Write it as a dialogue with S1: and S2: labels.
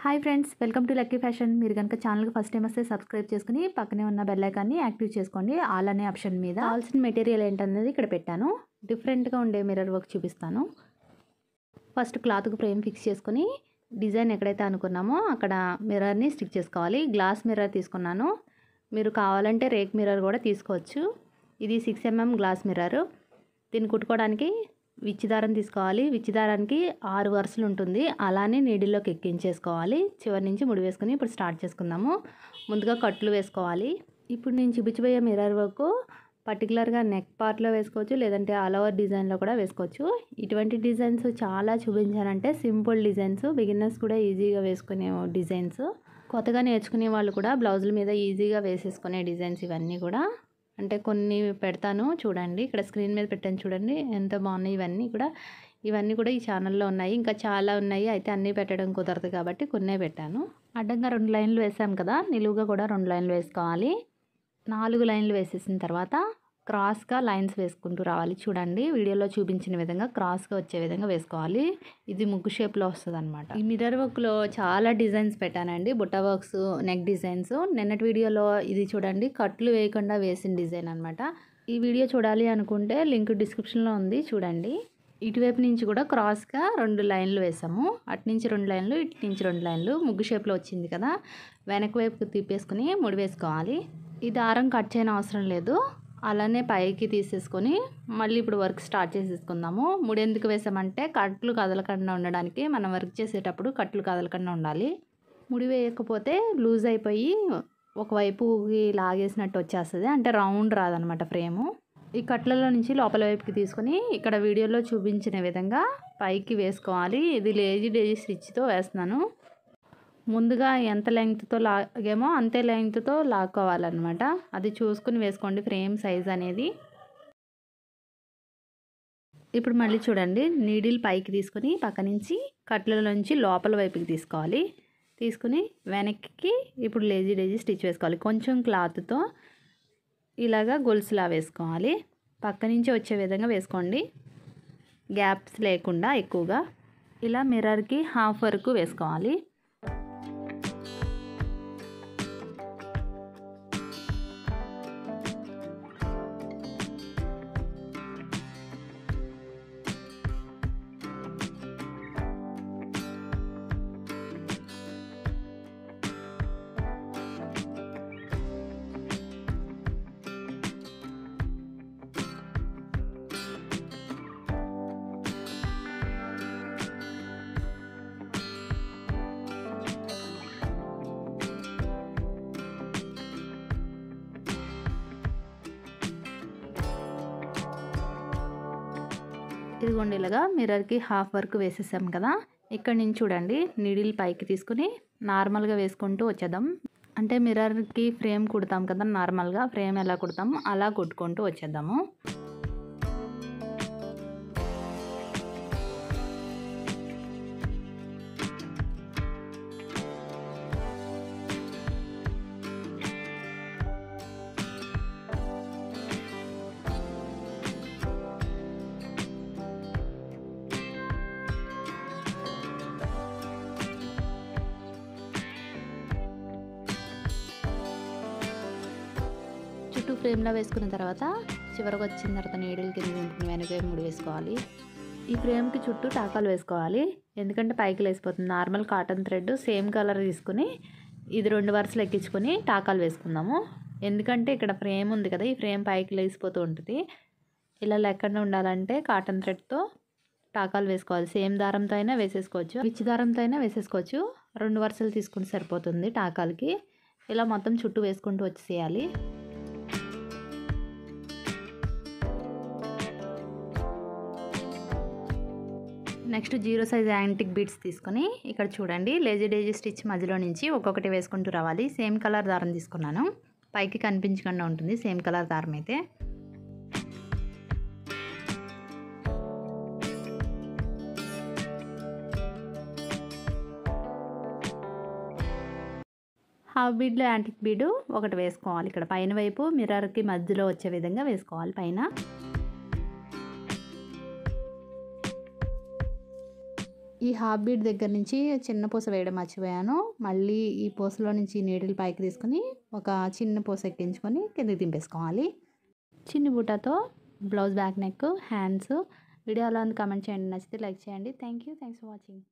S1: Hi friends, welcome to lucky fashion. మీరు కనుక ఛానల్కి ఫస్ట్ టైం వస్తే సబ్స్క్రైబ్ చేసుకుని పక్కనే ఉన్న బెల్ ఐకాన్ని యాక్టివ్ చేసుకోండి. ఆల్ అనే ఆప్షన్ మీద కావాల్సిన మెటీరియల్ ఏంటనేది ఇక్కడ పెట్టాను. డిఫరెంట్గా ఉండే మిర్రర్ వర్క్ చూపిస్తాను. ఫస్ట్ క్లాత్కు ఫ్రేమ్ ఫిక్స్ చేసుకుని డిజైన్ ఎక్కడైతే అనుకున్నామో అక్కడ మిర్రర్ని స్టిక్ చేసుకోవాలి. గ్లాస్ మిర్రర్ తీసుకున్నాను. మీరు కావాలంటే రేక్ మిర్రర్ కూడా తీసుకోవచ్చు. ఇది 6 mm గ్లాస్ మిర్రర్. దీన్ని కుట్టుకోవడానికి విచ్చి దారం తీసుకోవాలి. విచ్చి దారానికి 6 వరుసలు ఉంటుంది. అలానే నీడిల్లోకి ఎక్కించేసుకోవాలి. చివరి నుంచి ముడి వేసుకుని ఇప్పుడు స్టార్ట్ చేసుకుందాము. ముందుగా కట్లు వేసుకోవాలి. ఇప్పుడు నేను చూపించబోయే మిర్రర్ వర్క్ పర్టికులర్గా నెక్ పార్ట్లో వేసుకోవచ్చు, లేదంటే ఆల్ ఓవర్ డిజైన్లో కూడా వేసుకోవచ్చు. ఇటువంటి డిజైన్స్ చాలా చూపించానంటే సింపుల్ డిజైన్స్, బిగినర్స్ కూడా ఈజీగా వేసుకునే డిజైన్స్, కొత్తగా నేర్చుకునే వాళ్ళు కూడా బ్లౌజుల మీద ఈజీగా వేసేసుకునే డిజైన్స్ ఇవన్నీ కూడా. అంటే కొన్ని పెడతాను చూడండి, ఇక్కడ స్క్రీన్ మీద పెట్టాను చూడండి ఎంత బాగున్నాయి. ఇవన్నీ కూడా ఈ ఛానల్లో ఉన్నాయి. ఇంకా చాలా ఉన్నాయి, అయితే అన్నీ పెట్టడం కుదరదు కాబట్టి కొన్నే పెట్టాను. అడ్డంగా 2 లైన్లు వేసాం కదా, నిలువుగా కూడా 2 లైన్లు వేసుకోవాలి. 4 లైన్లు వేసేసిన తర్వాత క్రాస్గా లైన్స్ వేసుకుంటూ రావాలి. చూడండి వీడియోలో చూపించిన విధంగా క్రాస్గా వచ్చే విధంగా వేసుకోవాలి. ఇది ముగ్గు షేప్లో వస్తుంది అనమాట. ఈ మిర్రర్ వర్క్లో చాలా డిజైన్స్ పెట్టానండి. బుట్ట వర్క్స్, నెక్ డిజైన్స్. నిన్నటి వీడియోలో ఇది చూడండి కట్లు వేయకుండా వేసిన డిజైన్ అనమాట. ఈ వీడియో చూడాలి అనుకుంటే లింక్ డిస్క్రిప్షన్లో ఉంది, చూడండి. ఇటువైపు నుంచి కూడా క్రాస్గా 2 లైన్లు వేసాము. అటు నుంచి 2 లైన్లు, ఇటు నుంచి 2 లైన్లు. ముగ్గు షేప్లో వచ్చింది కదా, వెనక వైపుకి తిప్పేసుకుని ముడి వేసుకోవాలి. ఈ దారం కట్ చేయని అవసరం లేదు, అలానే పైకి తీసేసుకొని మళ్ళీ ఇప్పుడు వర్క్ స్టార్ట్ చేసేసుకుందాము. ముడి ఎందుకు వేసామంటే కట్లు కదలకుండా ఉండడానికి. మనం వర్క్ చేసేటప్పుడు కట్లు కదలకుండా ఉండాలి. ముడి వేయకపోతే లూజ్ అయిపోయి ఒకవైపుకి లాగేసినట్టు వచ్చేస్తుంది, అంటే రౌండ్ రాదనమాట ఫ్రేము. ఈ కట్లలో నుంచి లోపల వైపుకి తీసుకొని ఇక్కడ వీడియోలో చూపించిన విధంగా పైకి వేసుకోవాలి. ఇది లేజీ డేజీ స్టిచ్తో వేస్తున్నాను. ముందుగా ఎంత లెంగ్త్తో లాగేమో అంతే లెంగ్త్తో లాక్కోవాలన్నమాట. అది చూసుకుని వేసుకోండి ఫ్రేమ్ సైజ్ అనేది. ఇప్పుడు మళ్ళీ చూడండి, నీడిల్ పైకి తీసుకొని పక్క నుంచి కట్ల నుంచి లోపల వైపుకి తీసుకోవాలి. తీసుకుని వెనక్కి ఇప్పుడు లేజీ డేజీ స్టిచ్ వేసుకోవాలి. కొంచెం క్లాత్తో ఇలాగా గొలుసులా వేసుకోవాలి. పక్క నుంచి వచ్చే విధంగా వేసుకోండి, గ్యాప్స్ లేకుండా ఎక్కువగా. ఇలా మిర్రర్కి హాఫ్ వరకు వేసుకోవాలి. ఇదిగోండి ఇలాగా మిర్రర్కి హాఫ్ వర్క్ వేసేసాం కదా. ఇక్కడ నుంచి చూడండి నీడిల్ పైకి తీసుకుని నార్మల్గా వేసుకుంటూ వచ్చేద్దాం. అంటే మిర్రర్కి ఫ్రేమ్ కుడతాం కదా, నార్మల్గా ఫ్రేమ్ ఎలా కుడతాము అలా కుట్టుకుంటూ వచ్చేద్దాము. చుట్టూ ఫ్రేమ్లో వేసుకున్న తర్వాత చివరికి వచ్చిన తర్వాత నీడిల్ కింద దింపుకుని వెనక ముడి వేసుకోవాలి. ఈ ఫ్రేమ్కి చుట్టూ టాకాలు వేసుకోవాలి, ఎందుకంటే పైకి లేసిపోతుంది. Normal cotton thread same colour తీసుకుని ఇది 2 వరుసలు ఎక్కించుకొని టాకాలు వేసుకుందాము. ఎందుకంటే ఇక్కడ ఫ్రేమ్ ఉంది కదా, ఈ ఫ్రేమ్ పైకి లేసిపోతూ ఉంటుంది. ఇలా లేకుండా ఉండాలంటే కాటన్ థ్రెడ్తో టాకాలు వేసుకోవాలి. సేమ్ దారంతో అయినా వేసేసుకోవచ్చు, విచ్చి దారంతో అయినా వేసేసుకోవచ్చు. 2 వరుసలు తీసుకుంటే సరిపోతుంది టాకాలకి. ఇలా మొత్తం చుట్టూ వేసుకుంటూ వచ్చేయాలి. నెక్స్ట్ 0 సైజ్ యాంటిక్ బీడ్స్ తీసుకొని ఇక్కడ చూడండి లేజీ డేజీ స్టిచ్ మధ్యలో నుంచి ఒక్కొక్కటి వేసుకుంటూ రావాలి. సేమ్ కలర్ దారం తీసుకున్నాను, పైకి కనిపించకుండా ఉంటుంది సేమ్ కలర్ దారం అయితే. హాఫ్ బీడ్లో యాంటిక్ బీడు ఒకటి వేసుకోవాలి. ఇక్కడ పైన వైపు మిర్రర్కి మధ్యలో వచ్చే విధంగా వేసుకోవాలి పైన. ఈ హాఫ్ బీట్ దగ్గర నుంచి చిన్న పూస వేయడం మర్చిపోయాను. మళ్ళీ ఈ పూసలో నుంచి నీడిల్ పైకి తీసుకొని ఒక చిన్న పూస ఎక్కించుకొని కిందకి దింపేసుకోవాలి. చిన్ని బూటాతో blouse back neck, hands. Video ఎలా ఉంది కామెంట్ చేయండి. నచ్చితే లైక్ చేయండి. Thanks for watching.